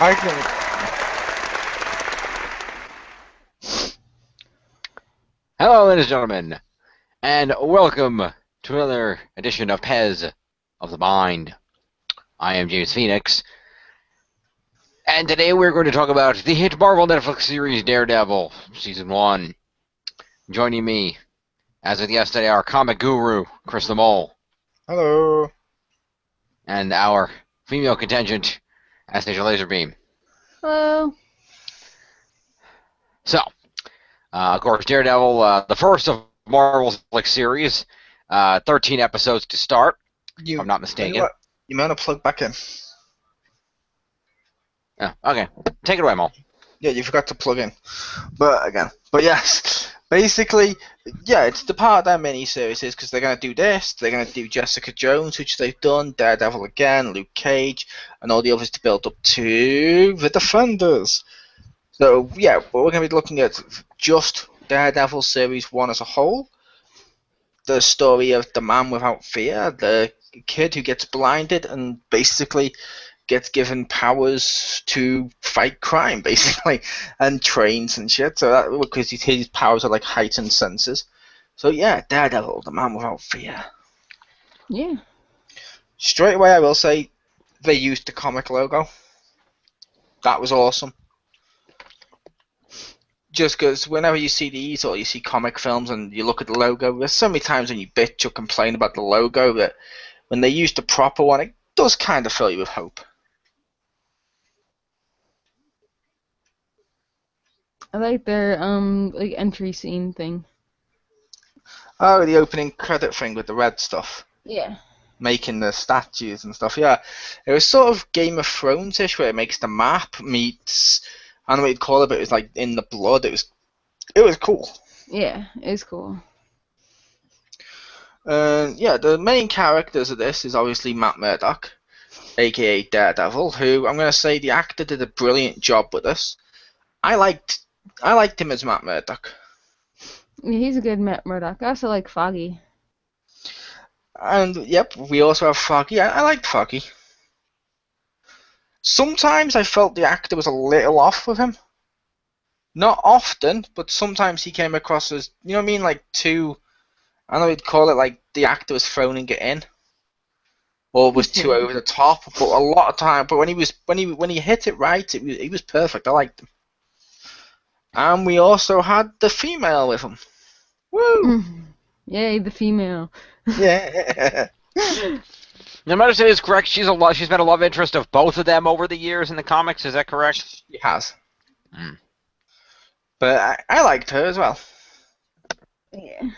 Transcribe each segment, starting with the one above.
I can. Hello, ladies and gentlemen, and welcome to another edition of Pez of the Mind. I am James Phoenix, and today we're going to talk about the hit Marvel Netflix series Daredevil, Season 1. Joining me, as of yesterday, our comic guru, Chriz the Mole, Hello. and our female contingent, Anastasia Lazerbeam. Hello. So, of course, Daredevil, the first of Marvel's Netflix series, 13 episodes to start, if I'm not mistaken. You might want to plug back in. Oh, okay, take it away, Mole. Yeah, you forgot to plug in. But yes, basically, yeah, it's the part of their mini-series because they're going to do this, they're going to do Jessica Jones, which they've done, Daredevil again, Luke Cage, and all the others to build up to the Defenders. So, yeah, but we're going to be looking at just Daredevil Series 1 as a whole, the story of the man without fear, the kid who gets blinded and basically gets given powers to fight crime, basically, and trains and shit. So that because his powers are like heightened senses. So yeah, Daredevil, the man without fear. Yeah. Straight away, I will say they used the comic logo. That was awesome. Just because whenever you see these or you see comic films and you look at the logo, there's so many times when you bitch or complain about the logo that when they use the proper one, it does kind of fill you with hope. I like their like entry scene thing. Oh, the opening credit thing with the red stuff. Yeah. Making the statues and stuff, yeah. It was sort of Game of Thrones-ish, where it makes the map meets, I don't know what you'd call it, but it was like in the blood. It was cool. Yeah, it's cool. Yeah, the main characters of this is obviously Matt Murdock, aka Daredevil, who I'm going to say the actor did a brilliant job with this. I liked him as Matt Murdock. Yeah, he's a good Matt Murdock. I also like Foggy. And yep, we also have Foggy. I liked Foggy. Sometimes I felt the actor was a little off with him. Not often, but sometimes he came across as, you know what I mean, like too, I don't know what you'd call it, like the actor was phoning it in. Or was too over the top, but a lot of time. But when he hit it right, he was perfect. I liked him. And we also had the female with him. Woo! Yay, the female. Yeah. No matter if it is correct, she's been a love interest of both of them over the years in the comics. Is that correct? She has. But I liked her as well. Yeah.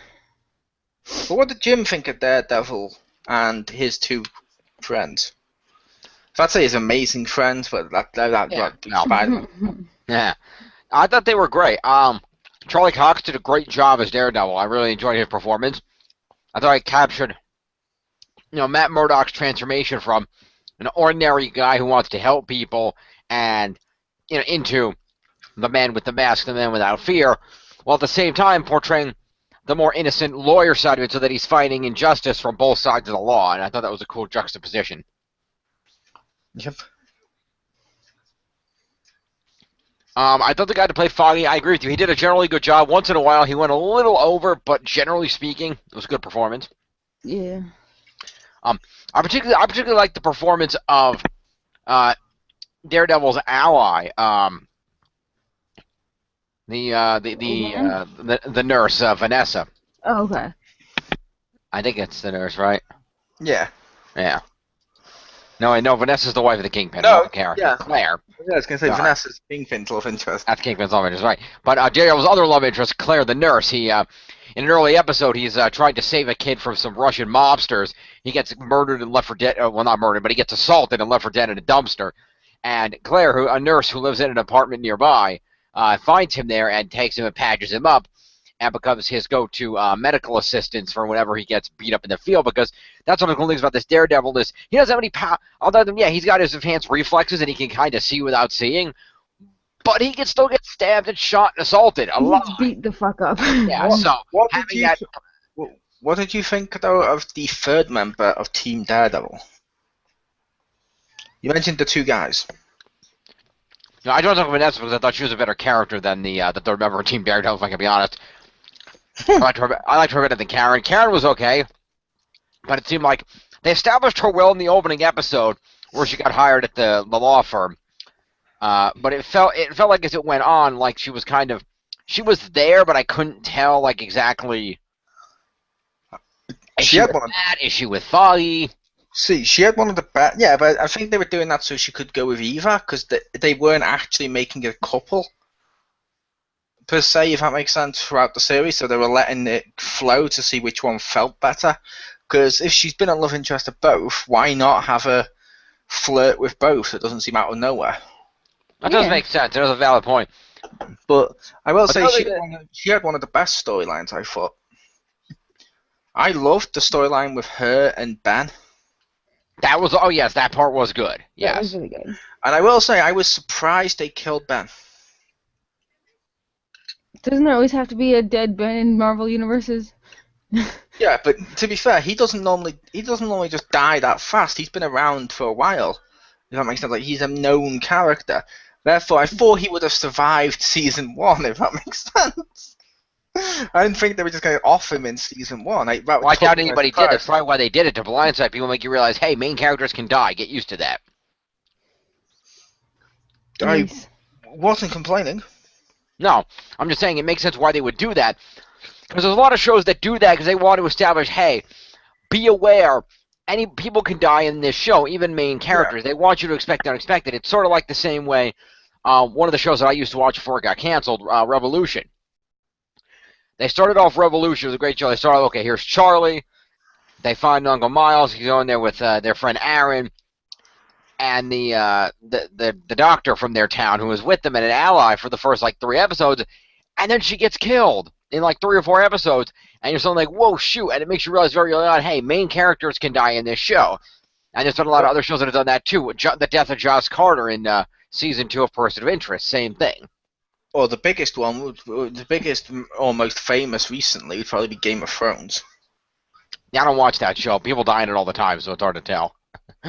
But what did Jim think of Daredevil and his two friends? So I'd say his amazing friends, but Spider-Man. Yeah, I thought they were great. Charlie Cox did a great job as Daredevil. I really enjoyed his performance. I thought he captured, Matt Murdock's transformation from an ordinary guy who wants to help people and, into the man with the mask, the man without fear, while at the same time portraying the more innocent lawyer side of it so that he's fighting injustice from both sides of the law, and I thought that was a cool juxtaposition. Yep. I thought the guy to play Foggy, I agree with you, he did a generally good job. Once in a while he went a little over, but generally speaking, it was a good performance. Yeah. I particularly like the performance of Daredevil's ally, the nurse, Vanessa. Oh, okay. I think it's the nurse, right? Yeah. Yeah. No, Vanessa's the wife of the Kingpin. No, not the character. yeah. Claire. Yeah, I was going to say Vanessa's Kingpin's love interest. That's Kingpin's love interest, right. But Daredevil's other love interest, Claire the nurse, he, in an early episode, he's trying to save a kid from some Russian mobsters. He gets murdered and left for dead. Well, not murdered, but he gets assaulted and left for dead in a dumpster. And Claire, a nurse who lives in an apartment nearby, finds him there and takes him and patches him up and becomes his go-to medical assistance for whenever he gets beat up in the field, because that's one of the cool things about this Daredevil is he doesn't have any power. Other than, he's got his enhanced reflexes and he can kind of see without seeing, but he can still get stabbed and shot and assaulted a lot. Beat the fuck up. Yeah, what did you think, though, of the third member of Team Daredevil? You mentioned the two guys. No, I don't talk about Vanessa because I thought she was a better character than the third member of Team Daredevil, if I can be honest. I liked her better than Karen. Karen was okay, but it seemed like they established her well in the opening episode where she got hired at the law firm. But it felt like as it went on, like she was there, but I couldn't tell like exactly. Is She she had with one. Matt? Is she with Foggy? See, she had one of the best. Yeah, but I think they were doing that so she could go with Eva because they weren't actually making a couple per se, if that makes sense, throughout the series. So they were letting it flow to see which one felt better. Because if she's been a love interest of both, why not have a flirt with both? It doesn't seem out of nowhere. That does make sense. That was a valid point. But I will But say the she had one of the best storylines, I thought. I loved the storyline with her and Ben. That was yes, that part was good. Yes. That was really good. And I will say I was surprised they killed Ben. Doesn't there always have to be a dead Ben in Marvel universes? Yeah, but to be fair, he doesn't normally just die that fast. He's been around for a while. If that makes sense, like he's a known character. Therefore, I thought he would have survived season 1. If that makes sense. I didn't think they were just going to off him in season 1. I doubt anybody did. That's probably why they did it, to blindside people, make you realize, hey, main characters can die. Get used to that. I wasn't complaining. No, I'm just saying it makes sense why they would do that. Because there's a lot of shows that do that because they want to establish, hey, be aware, any people can die in this show, even main characters. They want you to expect the unexpected. It's sort of like the same way one of the shows that I used to watch before it got canceled, Revolution. They started off Revolution. It was a great show. They started, okay, here's Charlie. They find Uncle Miles. He's on there with their friend Aaron and the doctor from their town who was with them and an ally for the first like 3 episodes, and then she gets killed in like 3 or 4 episodes, and you're suddenly like, whoa, shoot, and it makes you realize very early on, hey, main characters can die in this show. And there's been a lot of other shows that have done that too. The death of Joss Carter in season 2 of Person of Interest, same thing. Or the biggest one, the biggest or most famous recently would probably be Game of Thrones. Yeah, I don't watch that show. People die in it all the time, so it's hard to tell.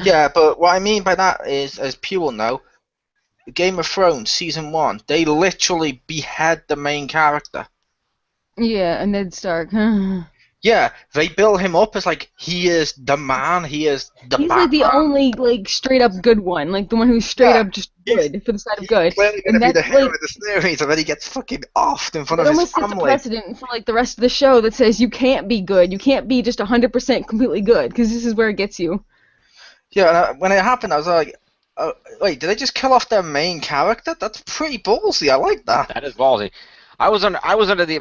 Yeah, but what I mean by that is, as people know, Game of Thrones season 1, they literally behead the main character. Yeah, and Ned Stark. Yeah, they build him up as like he is the man, he is the He's Batman. like the only like straight up good one, like the one who's straight up just good for the side of good. He's clearly gonna be the hero of the series, and then he gets fucking offed in front of his almost sets a family. precedent for like the rest of the show that says you can't be good, you can't be just 100% completely good, because this is where it gets you. Yeah, and when it happened, I was like, wait, did they just kill off their main character? That's pretty ballsy. I like that. That is ballsy. I was under the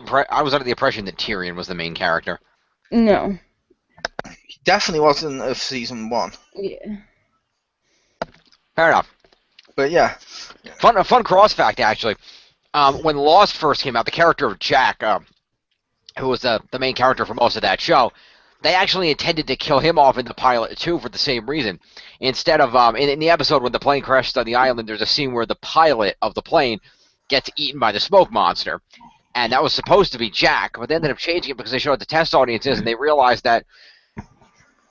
impression that Tyrion was the main character. No. He definitely wasn't of season 1. Yeah. Fair enough. But yeah. A fun cross fact, actually. When Lost first came out, the character of Jack, who was the main character for most of that show, they actually intended to kill him off in the pilot, too, for the same reason. Instead of, in the episode when the plane crashes on the island, there's a scene where the pilot of the plane gets eaten by the smoke monster. And that was supposed to be Jack, but they ended up changing it because they showed it to test audiences, and they realized that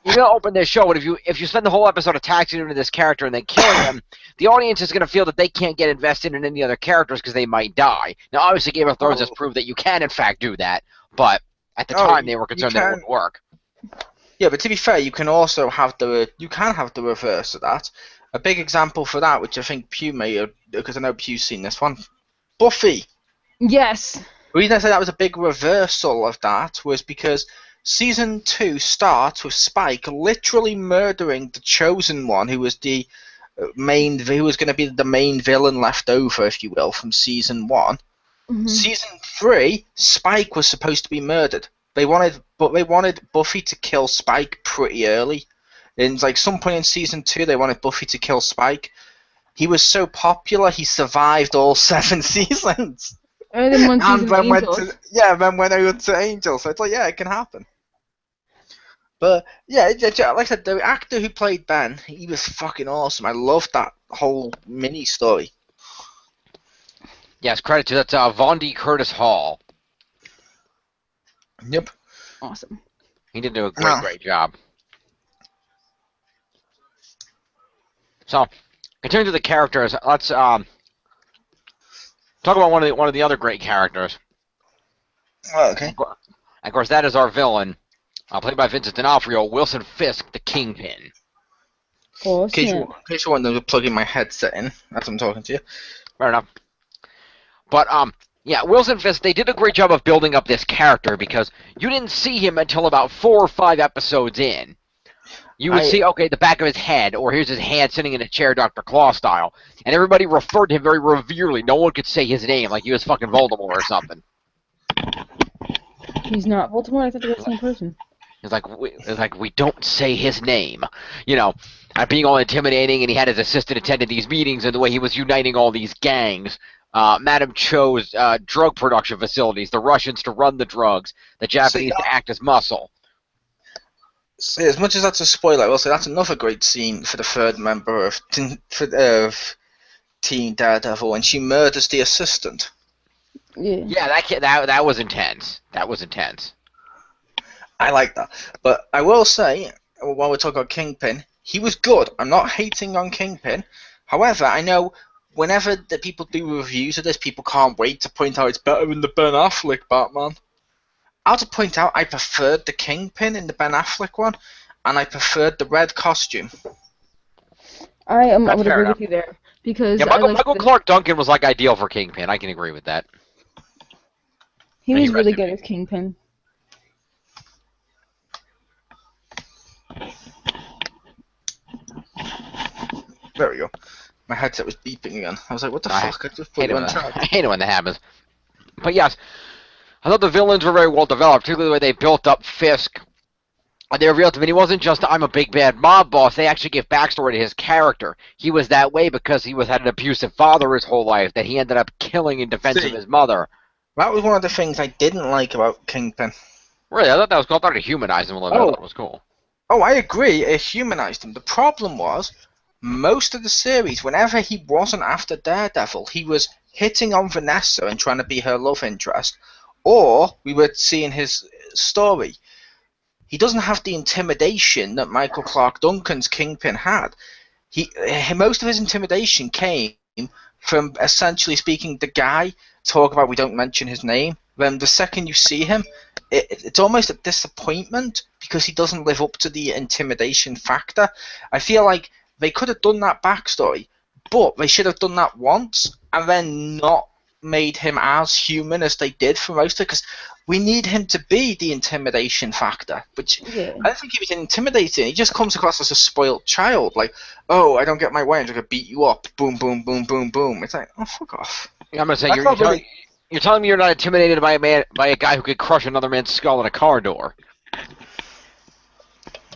you're going to open this show, and if you spend the whole episode attaching him to this character and then killing him, the audience is going to feel that they can't get invested in any other characters because they might die. Now, obviously, Game of Thrones has proved that you can, in fact, do that, but at the time, they were concerned that it wouldn't work. Yeah, but to be fair, you can also have the reverse of that. A big example for that, which I think Pew may, because I know Pew's seen this one, Buffy. Yes. The reason I said that was a big reversal of that was because season 2 starts with Spike literally murdering the Chosen One, who was who was going to be the main villain left over, if you will, from season 1. Mm-hmm. Season 3, Spike was supposed to be murdered. They wanted Buffy to kill Spike pretty early. In like some point in season 2, they wanted Buffy to kill Spike. He was so popular, he survived all 7 seasons. And then one season then went over to Angel. So it's like, yeah, it can happen. But yeah, like I said, the actor who played Ben, he was fucking awesome. I loved that whole mini story. Yes, credit to that's Vondi Curtis Hall. Yep. Awesome. He did do a great job. So, continuing to the characters, let's Talk about one of the other great characters. Oh, okay. And of course, that is our villain, played by Vincent D'Onofrio, Wilson Fisk, the Kingpin. Oh, In case snap. you want to plug in my headset in as I'm talking to you. Fair enough. But yeah, Wilson Fisk, they did a great job of building up this character because you didn't see him until about 4 or 5 episodes in. You would see, okay, the back of his head, or here's his hand sitting in a chair, Dr. Claw style, and everybody referred to him very reverely. No one could say his name, like he was fucking Voldemort or something. He's not Voldemort. I thought they were the same person. It's like we don't say his name, you know, being all intimidating, and he had his assistant attend these meetings, and the way he was uniting all these gangs. Madam chose drug production facilities, the Russians to run the drugs, the Japanese to act as muscle. See, as much as that's a spoiler, I will say that's another great scene for the third member of Teen Daredevil when she murders the assistant. Yeah. Yeah, that was intense. That was intense. I like that. But I will say, while we're talking about Kingpin, he was good. I'm not hating on Kingpin. However, I know whenever the people do reviews of this, people can't wait to point out it's better than the Ben Affleck Batman. I'll just point out I preferred the Kingpin in the Ben Affleck one, and I preferred the red costume. I would agree with you there because Yeah, Michael Clark Duncan was like ideal for Kingpin. I can agree with that. He was really good as Kingpin. There we go. My headset was beeping again. I was like, what the fuck? I just put it on charge. I hate it when that happens. But yes, I thought the villains were very well developed, particularly the way they built up Fisk. They revealed to him he wasn't just I'm a big bad mob boss. They actually gave backstory to his character. He was that way because he had an abusive father his whole life that he ended up killing in defense of his mother. That was one of the things I didn't like about Kingpin. Really? I thought that was cool. I thought it humanized him a little bit. I thought it was cool. Oh, I agree. It humanized him. The problem was, most of the series, whenever he wasn't after Daredevil, he was hitting on Vanessa and trying to be her love interest, or we were seeing his story. He doesn't have the intimidation that Michael Clark Duncan's Kingpin had. Most of his intimidation came from, essentially speaking, the guy talk about we don't mention his name. Then the second you see him, it's almost a disappointment because he doesn't live up to the intimidation factor. I feel like they could have done that backstory, but they should have done that once and then not made him as human as they did for most of it, because we need him to be the intimidation factor. Which I don't think he was intimidating. He just comes across as a spoiled child, like, oh, I don't get my way, I'm just gonna beat you up, boom, boom, boom, boom, boom. It's like, oh, fuck off. Yeah, I'm gonna say you're telling me you're not intimidated by a guy who could crush another man's skull in a car door.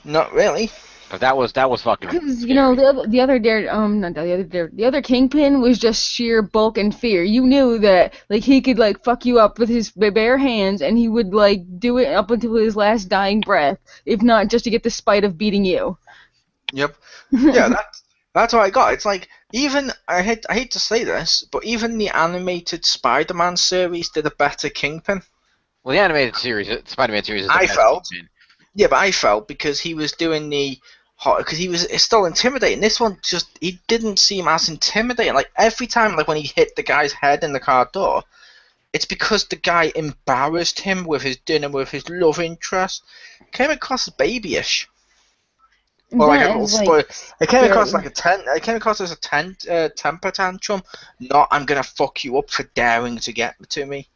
Not really. But that was fucking. Because you know the other Kingpin was just sheer bulk and fear. You knew that like he could like fuck you up with his bare hands, and he would like do it up until his last dying breath, if not just to get the spite of beating you. Yep. Yeah, that's what I got. It's like even I hate to say this, but even the animated Spider-Man series did a better Kingpin. Well, the animated series, Spider-Man series, is the I best felt. Kingpin. Yeah, but I felt because he was doing because he was still intimidating. This one he didn't seem as intimidating. Like every time, like when he hit the guy's head in the car door, it's because the guy embarrassed him with his dinner with his love interest. Came across as babyish. Or like a little spoil. It came across like it came across as a temper tantrum. Not I'm gonna fuck you up for daring to get to me.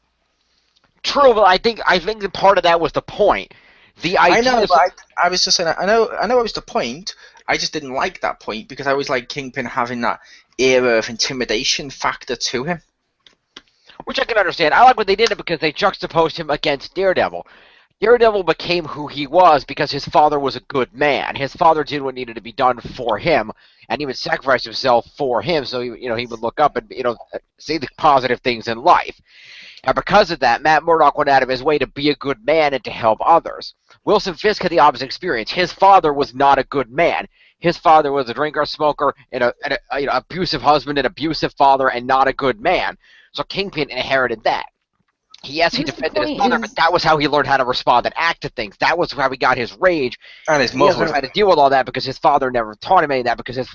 True, but I think that part of that was the point. The idea. I know, but I was just saying. I know it was the point. I just didn't like that point because I was like Kingpin having that era of intimidation factor to him. Which I can understand. I like what they did because they juxtaposed him against Daredevil. Daredevil became who he was because his father was a good man. His father did what needed to be done for him, and he would sacrifice himself for him. So he would look up and say the positive things in life. And because of that, Matt Murdock went out of his way to be a good man and to help others. Wilson Fisk had the opposite experience. His father was not a good man. His father was a drinker, smoker, and an abusive husband, an abusive father, and not a good man. So Kingpin inherited that. Yes, he defended his mother, but that was how he learned how to respond and act to things. That was how he got his rage. And his mother had to deal with all that because his father never taught him any of that because his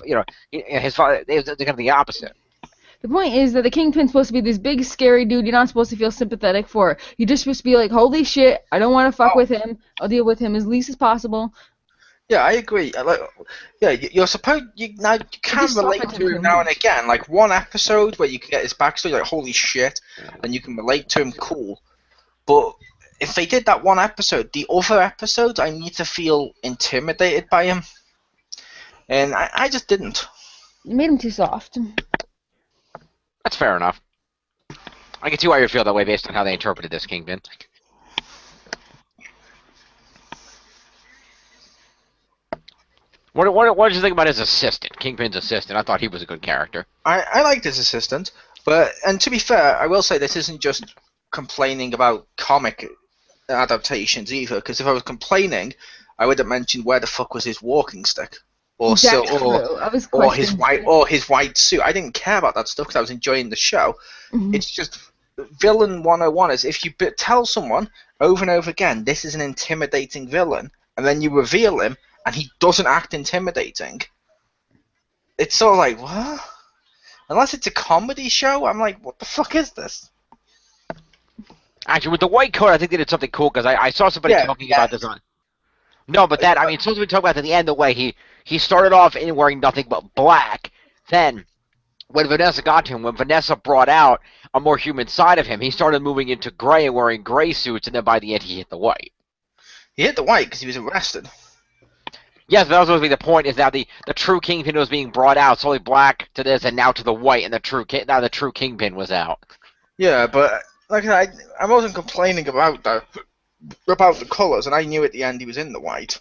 father, they were kind of the opposite. The point is that the Kingpin's supposed to be this big, scary dude you're not supposed to feel sympathetic for. You're just supposed to be like, holy shit, I don't want to fuck with him. I'll deal with him as least as possible. Yeah, I agree. You're supposed you can relate to him now and again. Like one episode where you can get his backstory, like holy shit, and you can relate to him, cool. But if they did that one episode, the other episodes, I need to feel intimidated by him, and I just didn't. You made him too soft. That's fair enough. I can see why you feel that way based on how they interpreted this Kingpin. What did you think about his assistant, Kingpin's assistant? I thought he was a good character. I liked his assistant, and to be fair, I will say this isn't just complaining about comic adaptations either, because if I was complaining, I would have mentioned where the fuck was his walking stick, or his white suit. I didn't care about that stuff because I was enjoying the show. Mm-hmm. It's just villain 101 is if you tell someone over and over again this is an intimidating villain, and then you reveal him and he doesn't act intimidating, it's sort of like, what? Unless it's a comedy show, I'm like, what the fuck is this? Actually, with the white coat, I think they did something cool, because I saw somebody talking about this on... No, but that, I mean, supposed to be talking about at the end, the way he started off in wearing nothing but black. Then, when Vanessa got to him, when Vanessa brought out a more human side of him, he started moving into gray and wearing gray suits, and then by the end, he hit the white. He hit the white because he was arrested. Yes, that was supposed to be the point, is that the true Kingpin was being brought out, solely black to this, and now to the white, and now the true Kingpin was out. Yeah, but like I wasn't complaining about that, about the colours, and I knew at the end he was in the white.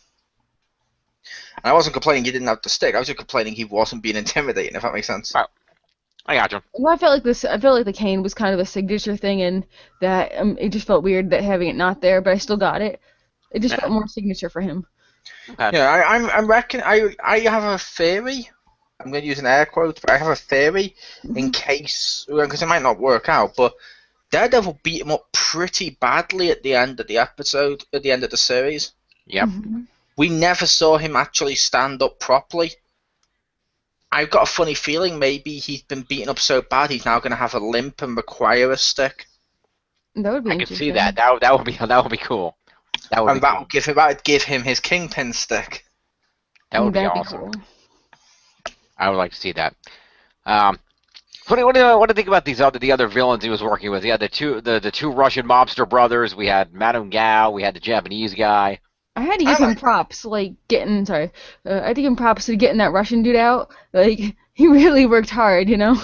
And I wasn't complaining he didn't have the stick. I was just complaining he wasn't being intimidating, if that makes sense. Oh, I got you. Well, I felt like the cane was kind of a signature thing, and that it just felt weird that having it not there, but I still got it. It just felt more signature for him. Okay. Yeah, I have a theory. I'm going to use an air quote, but I have a theory in case, because it might not work out, but Daredevil beat him up pretty badly at the end of the episode, at the end of the series. Yep. Mm-hmm. We never saw him actually stand up properly. I've got a funny feeling maybe he's been beaten up so bad he's now going to have a limp and require a stick. That would be I interesting. could see that. That would be cool. That would give him his Kingpin stick. That would be awesome. Cool. I would like to see that. What do you think about the other villains he was working with? Yeah, the two Russian mobster brothers. We had Madame Gao. We had the Japanese guy. I had to give him props, I had to give him props to getting that Russian dude out. Like, he really worked hard, you know?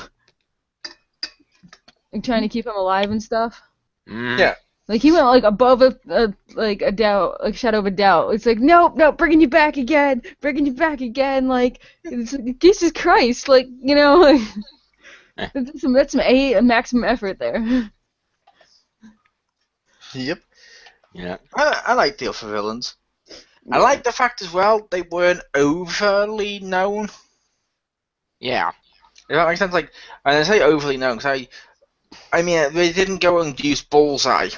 Like, trying to keep him alive and stuff. Mm. Yeah. Like, he went, above a doubt, shadow of a doubt. It's like, nope, bringing you back again, like, Jesus Christ, you know, that's some maximum effort there. Yep. Yeah. I like the other villains. Yeah. I like the fact as well they weren't overly known. Yeah. If that makes sense. And I say overly known because I mean they didn't go and use Bullseye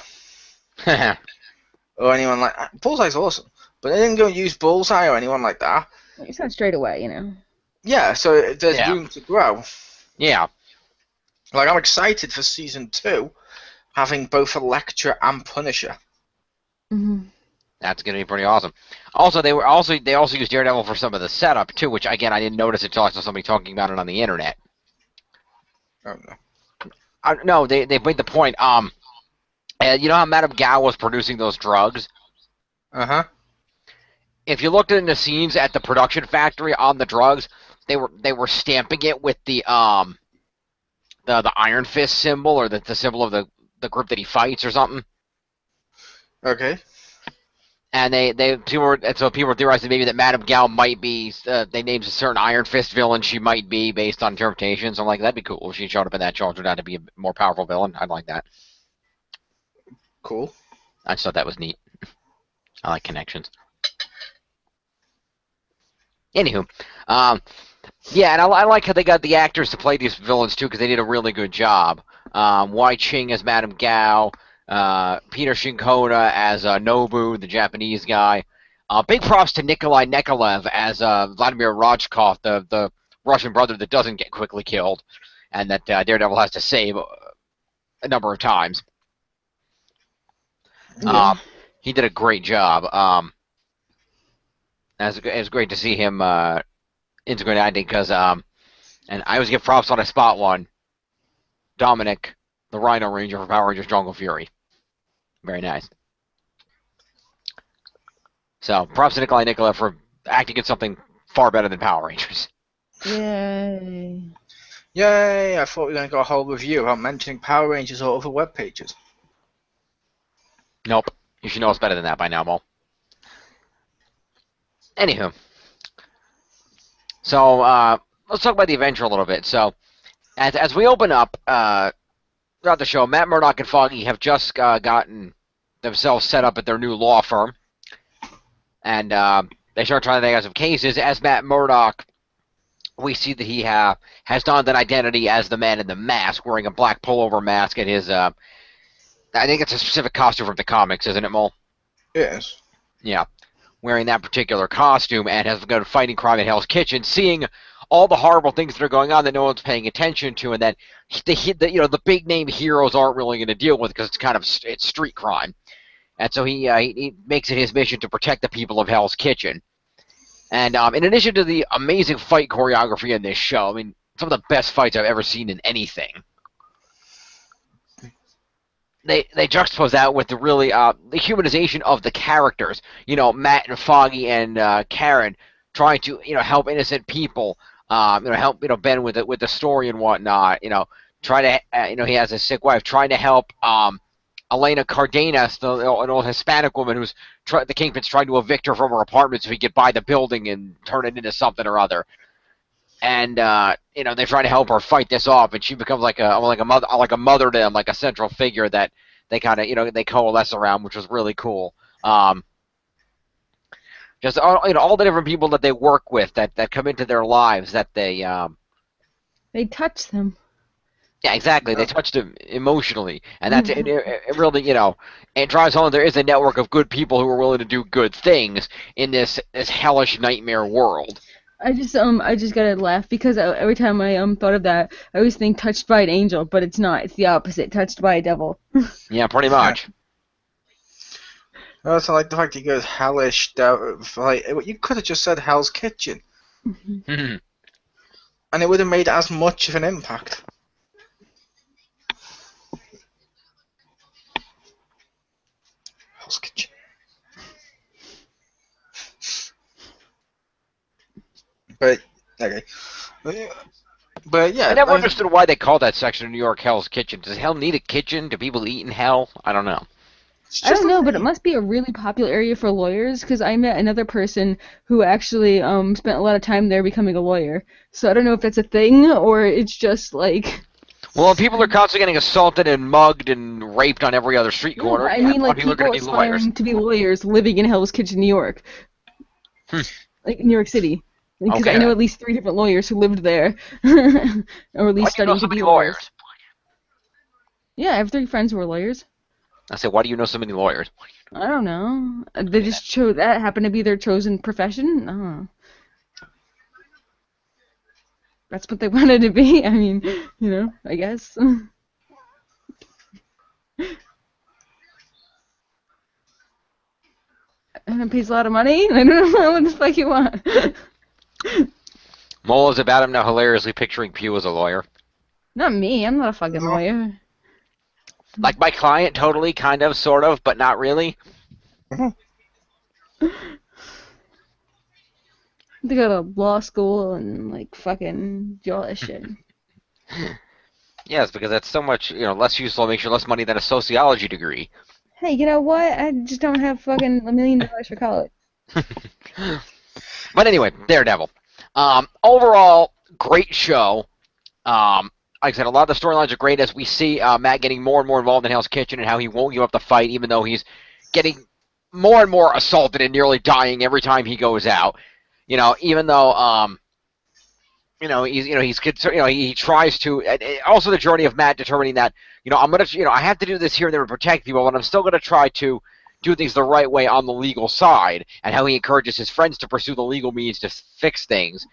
or anyone like that. Bullseye's awesome, but they didn't go and use Bullseye or anyone like that. It's not straight away, you know. Yeah, so there's room to grow. Yeah. I'm excited for season 2, having both Elektra and Punisher. Mm-hmm. That's gonna be pretty awesome. Also, they also used Daredevil for some of the setup too, which again I didn't notice until I saw somebody talking about it on the internet. Oh no. No, they made the point. You know how Madame Gao was producing those drugs? Uh-huh. If you looked in the scenes at the production factory on the drugs, they were stamping it with the Iron Fist symbol, or the symbol of the group that he fights or something. Okay. And people were theorizing maybe that Madame Gao might be they named a certain Iron Fist villain she might be based on interpretations. I'm like, that'd be cool if she showed up in that show and turned out to be a more powerful villain. I'd like that. Cool. I just thought that was neat. I like connections. Anywho, yeah, and I like how they got the actors to play these villains too, because they did a really good job. Wai Ching as Madame Gao. Peter Shinkona as Nobu, the Japanese guy. Big props to Nikolai Nikolaev as Vladimir Rojkov, the Russian brother that doesn't get quickly killed. and that Daredevil has to save a number of times. Yeah. He did a great job. It was great to see him integrate acting because, and I always give props on a spot one. Dominic, the Rhino Ranger from Power Rangers Jungle Fury. Very nice. So, props to Nikolai Nikola for acting in something far better than Power Rangers. Yay. Yay! I thought we were going to go a whole review about mentioning Power Rangers or other web pages. Nope. You should know it's better than that by now, Mo. Anywho. So, let's talk about the Avenger a little bit. So, as we open up throughout the show, Matt Murdock and Foggy have just gotten themselves set up at their new law firm. And they start trying to take out some cases. As Matt Murdock, we see that he has donned an identity as the Man in the Mask, wearing a black pullover mask and his, I think it's a specific costume from the comics, isn't it, Mole? Yes. Yeah. Wearing that particular costume and has begun fighting crime in Hell's Kitchen, seeing all the horrible things that are going on that no one's paying attention to, and that the big name heroes aren't really going to deal with because it's street crime. And so he makes it his mission to protect the people of Hell's Kitchen. And in addition to the amazing fight choreography in this show, I mean, some of the best fights I've ever seen in anything. They juxtapose that with the really the humanization of the characters. You know, Matt and Foggy and Karen trying to help innocent people. Help Ben with the story and whatnot. Try to he has a sick wife. Trying to help Elena Cardenas, an old Hispanic woman who's the Kingpin's trying to evict her from her apartment so he could buy the building and turn it into something or other. And they're trying to help her fight this off, and she becomes like a mother to them, like a central figure that they kind of they coalesce around, which was really cool. Just all the different people that they work with that come into their lives that they touch them. Yeah, exactly. They touched him emotionally, and that's it really it drives home there is a network of good people who are willing to do good things in this hellish nightmare world. I just gotta laugh because every time I thought of that, I always think touched by an angel, but it's not. It's the opposite. Touched by a devil. Yeah, pretty much. I also like the fact he goes hellish. You could have just said Hell's Kitchen, and it would have made as much of an impact. Hell's Kitchen. But okay, but yeah, I never understood why they called that section of New York Hell's Kitchen. Does hell need a kitchen? Do people eat in hell? I don't know. I don't know, but it must be a really popular area for lawyers because I met another person who actually spent a lot of time there becoming a lawyer. So I don't know if that's a thing or it's just like. Well, people are constantly getting assaulted and mugged and raped on every other street corner. I mean, like people aspiring to be lawyers living in Hell's Kitchen, New York. Like New York City. Because I know at least 3 different lawyers who lived there, or at least studying to be lawyers. Yeah, I have 3 friends who are lawyers. I said, why do you know so many lawyers? I don't know. They just chose that happened to be their chosen profession. I don't know. That's what they wanted to be. I mean, I guess. And it pays a lot of money. I don't know what the fuck you want. Mole is about him now hilariously picturing Pew as a lawyer. Not me. I'm not a fucking lawyer. Like my client, totally, kind of, sort of, but not really. They go to law school and like fucking do all that shit. Yes, because that's so much less useful, makes you less money than a sociology degree. Hey, you know what? I just don't have fucking $1 million for college. But anyway, Daredevil. Overall, great show. Like I said, a lot of the storylines are great as we see Matt getting more and more involved in Hell's Kitchen and how he won't give up the fight even though he's getting more and more assaulted and nearly dying every time he goes out. Even though he tries to. Also, the journey of Matt determining that I'm gonna I have to do this here and there to protect people, but I'm still gonna try to do things the right way on the legal side, and how he encourages his friends to pursue the legal means to fix things.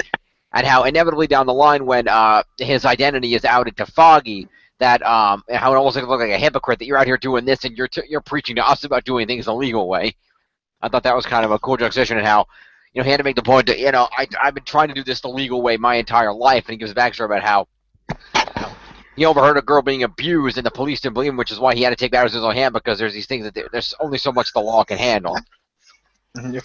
and how inevitably down the line when his identity is outed to Foggy, that how it almost looks like a hypocrite that you're out here doing this and you're preaching to us about doing things the legal way. I thought that was kind of a cool juxtaposition and how, he had to make the point that, I've been trying to do this the legal way my entire life, and he gives a backstory about how he overheard a girl being abused and the police didn't believe him, which is why he had to take matters in his own hand, because there's these things that there's only so much the law can handle. Yep.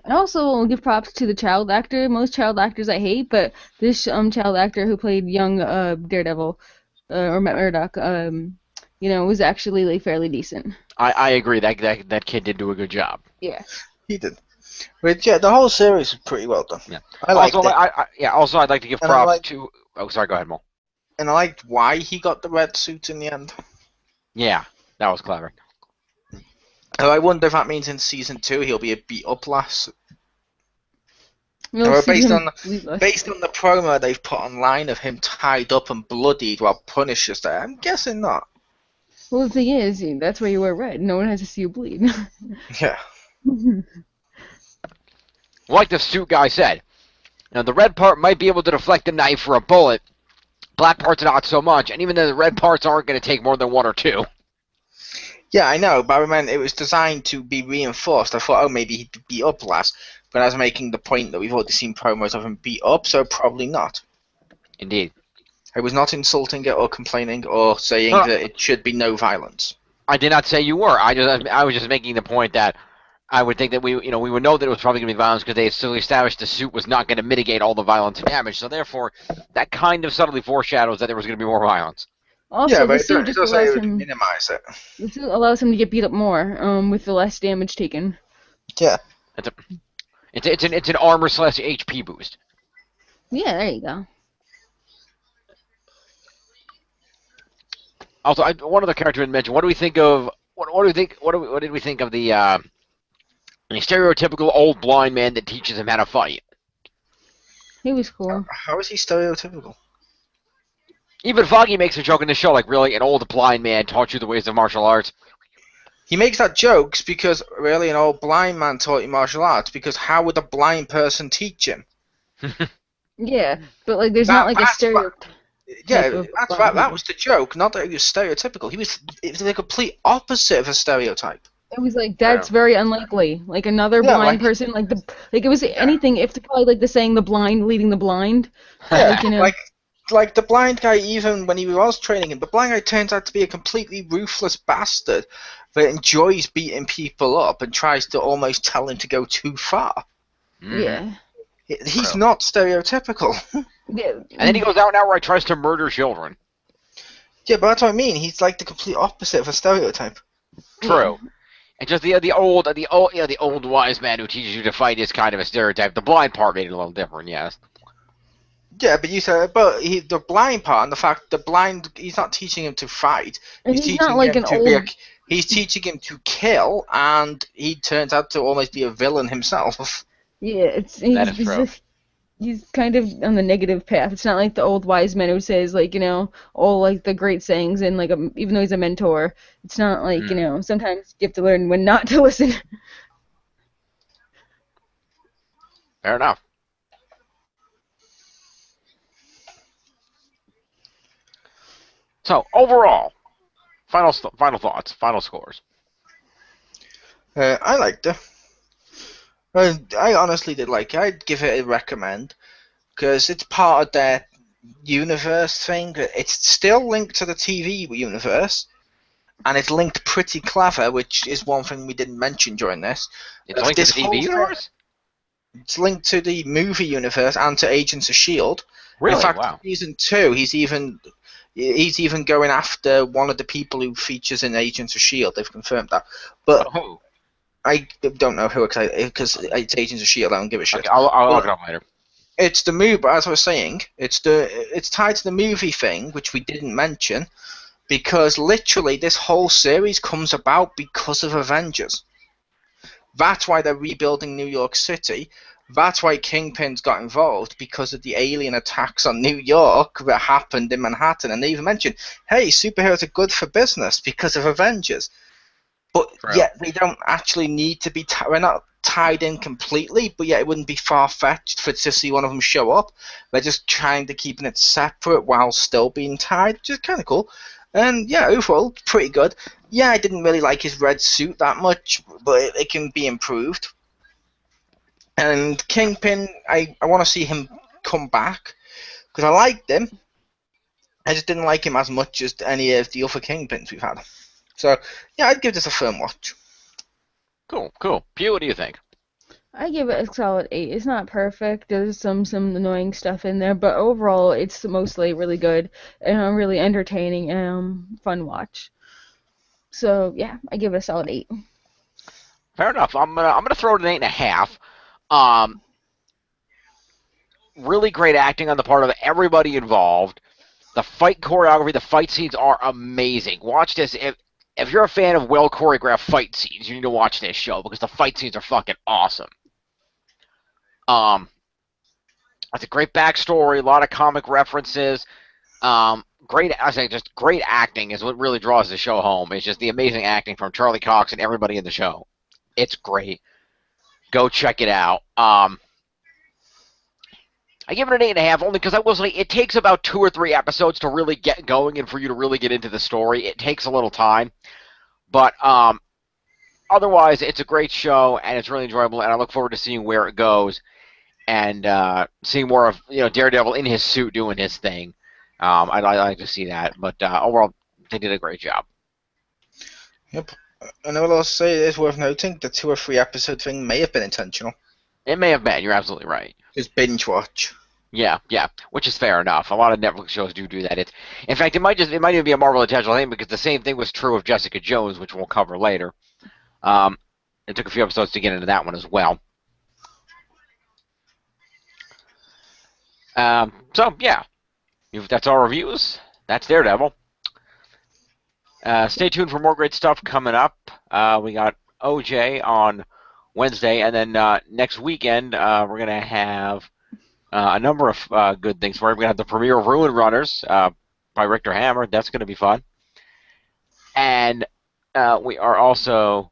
I also will give props to the child actor. Most child actors I hate, but this child actor who played young Daredevil, or Matt Murdock, was actually like fairly decent. I agree. That kid did do a good job. Yeah. He did. But yeah, the whole series was pretty well done. Yeah. I liked it. Also, I'd like to give props to. Oh, sorry. Go ahead, Mo. And I liked why he got the red suit in the end. Yeah, that was clever. So I wonder if that means in season 2 he'll be a beat up lass. We'll Based on the promo they've put online of him tied up and bloodied while Punisher's there, I'm guessing not. Well, the thing is, that's why you wear red. No one has to see you bleed. Yeah. Like the suit guy said, the red part might be able to deflect a knife or a bullet. Black parts not so much, and even though the red parts aren't going to take more than 1 or 2. Yeah, I know, but I meant it was designed to be reinforced. I thought, maybe he'd beat up last, but I was making the point that we've already seen promos of him beat up, so probably not. Indeed. I was not insulting it or complaining or saying that it should be no violence. I did not say you were. I was just making the point that I would think that we would know that it was probably going to be violence because they had still established the suit was not going to mitigate all the violence and damage. So therefore, that kind of subtly foreshadows that there was going to be more violence. Also, yeah, but the suit just allows him minimize it. The suit allows him to get beat up more, with the less damage taken. Yeah. It's an armor / HP boost. Yeah, there you go. Also, one other character to mention. What do we think of? What did we think of the stereotypical old blind man that teaches him how to fight? He was cool. How is he stereotypical? Even Foggy makes a joke in the show, like, really, an old blind man taught you the ways of martial arts. He makes that jokes because, really, an old blind man taught you martial arts, because how would a blind person teach him? Yeah, but, like, there's not, like, a stereotype. Yeah, that was the joke, not that he was stereotypical. It was the complete opposite of a stereotype. It was like, that's very unlikely. Like, another blind person, it was anything, if probably, like, the saying, the blind leading the blind. Yeah, like the blind guy, even when he was training him, the blind guy turns out to be a completely ruthless bastard that enjoys beating people up and tries to almost tell him to go too far. Yeah. He's not stereotypical. Yeah. And then he goes out and outright tries to murder children. Yeah, but that's what I mean. He's like the complete opposite of a stereotype. True. And just the old wise man who teaches you to fight is kind of a stereotype. The blind part made it a little different, yes. Yeah, but you said, the blind part and the fact he's not teaching him to fight. He's teaching him to kill, and he turns out to almost be a villain himself. Yeah, he's kind of on the negative path. It's not like the old wise man who says, like, all, like, the great sayings, and, like, even though he's a mentor, it's not like, sometimes you have to learn when not to listen. Fair enough. So, overall, final thoughts, final scores. I liked it. I honestly did like it. I'd give it a recommend because it's part of their universe thing. It's still linked to the TV universe, and it's linked pretty clever, which is one thing we didn't mention during this. It's linked to the TV universe? It's linked to the movie universe and to Agents of S.H.I.E.L.D. Really? In fact, wow. Season 2, he's even going after one of the people who features in Agents of S.H.I.E.L.D. They've confirmed that. But I don't know who, because it's Agents of S.H.I.E.L.D. I don't give a shit. Okay, I'll look it up later. It's the movie, as I was saying, it's tied to the movie thing, which we didn't mention, because literally this whole series comes about because of Avengers. That's why they're rebuilding New York City. That's why Kingpin's got involved, because of the alien attacks on New York that happened in Manhattan. And they even mentioned, hey, superheroes are good for business because of Avengers. But True. yet they don't actually need to be. We're not tied in completely, but yet it wouldn't be far fetched for to see one of them show up. They're just trying to keeping it separate while still being tied, which is kind of cool. And yeah, overall, pretty good. Yeah, I didn't really like his red suit that much, but it can be improved. And Kingpin, I want to see him come back because I liked him. I just didn't like him as much as any of the other Kingpins we've had. So yeah, I'd give this a firm watch. Cool, cool. Pew, what do you think? I give it a solid 8. It's not perfect. There's some annoying stuff in there, but overall, it's mostly really good and a really entertaining and fun watch. So yeah, I give it a solid 8. Fair enough. I'm gonna throw it an 8.5. Really great acting on the part of everybody involved. The fight choreography, the fight scenes are amazing. Watch this. If you're a fan of well choreographed fight scenes, you need to watch this show because the fight scenes are fucking awesome. It's a great backstory, a lot of comic references. Just great acting is what really draws the show home. It's just the amazing acting from Charlie Cox and everybody in the show. It's great. Go check it out. I give it an 8.5 only because I will say it takes about 2 or 3 episodes to really get going and for you to really get into the story. It takes a little time, but otherwise it's a great show and it's really enjoyable. And I look forward to seeing where it goes and seeing more of Daredevil in his suit doing his thing. I'd like to see that, but overall they did a great job. Yep. And I will also say it is worth noting the 2 or 3 episode thing may have been intentional. It may have been. You're absolutely right. Just binge watch. Yeah, which is fair enough. A lot of Netflix shows do that. In fact, it might even be a Marvel intentional thing because the same thing was true of Jessica Jones, which we'll cover later. It took a few episodes to get into that one as well. So yeah, that's our reviews. That's Daredevil. Stay tuned for more great stuff coming up. We got OJ on Wednesday, and then next weekend we're gonna have a number of good things. We're gonna have the premiere of Ruin Runners by Richter Hammer. That's gonna be fun, and we are also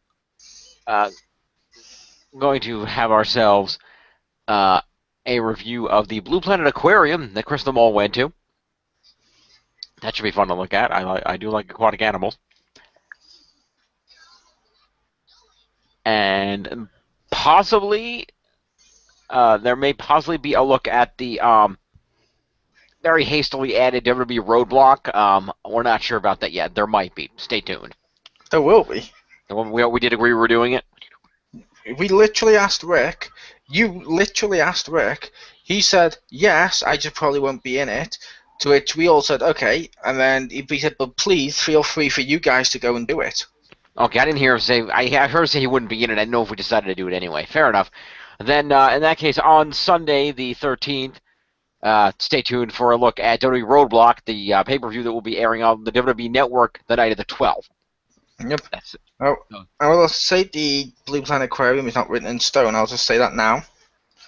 going to have ourselves a review of the Blue Planet Aquarium that Chriz the Mole went to. That should be fun to look at. I do like aquatic animals. And possibly, there may possibly be a look at the very hastily added WWE Roadblock. We're not sure about that yet. There might be. Stay tuned. There will be. We did agree we were doing it. We literally asked Rick. You literally asked Rick. He said, yes, I just probably won't be in it. To which we all said, okay. And then he said, but please feel free for you guys to go and do it. Okay, I didn't hear him say. I heard him say he wouldn't be in it. I didn't know if we decided to do it anyway. Fair enough. Then, in that case, on Sunday the 13th, stay tuned for a look at WWE Roadblock, the pay-per-view that will be airing on the WWE Network the night of the 12th. Yep. That's it. Oh, I will say the Blue Planet Aquarium is not written in stone. I'll just say that now.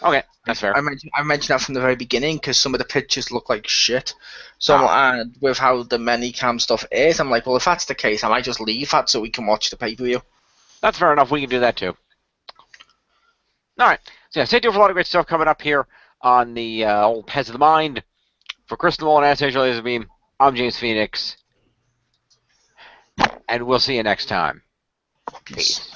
Okay, that's fair. I mentioned that from the very beginning because some of the pictures look like shit. So with how the Manycam stuff is, I'm like, well, if that's the case, I might just leave that so we can watch the pay-per-view. That's fair enough. We can do that too. All right. So yeah, stay tuned for a lot of great stuff coming up here on the old Pez of the Mind. For Chriz the Mole and Anastasia Lazerbeam, I'm James Phoenix. And we'll see you next time. Peace.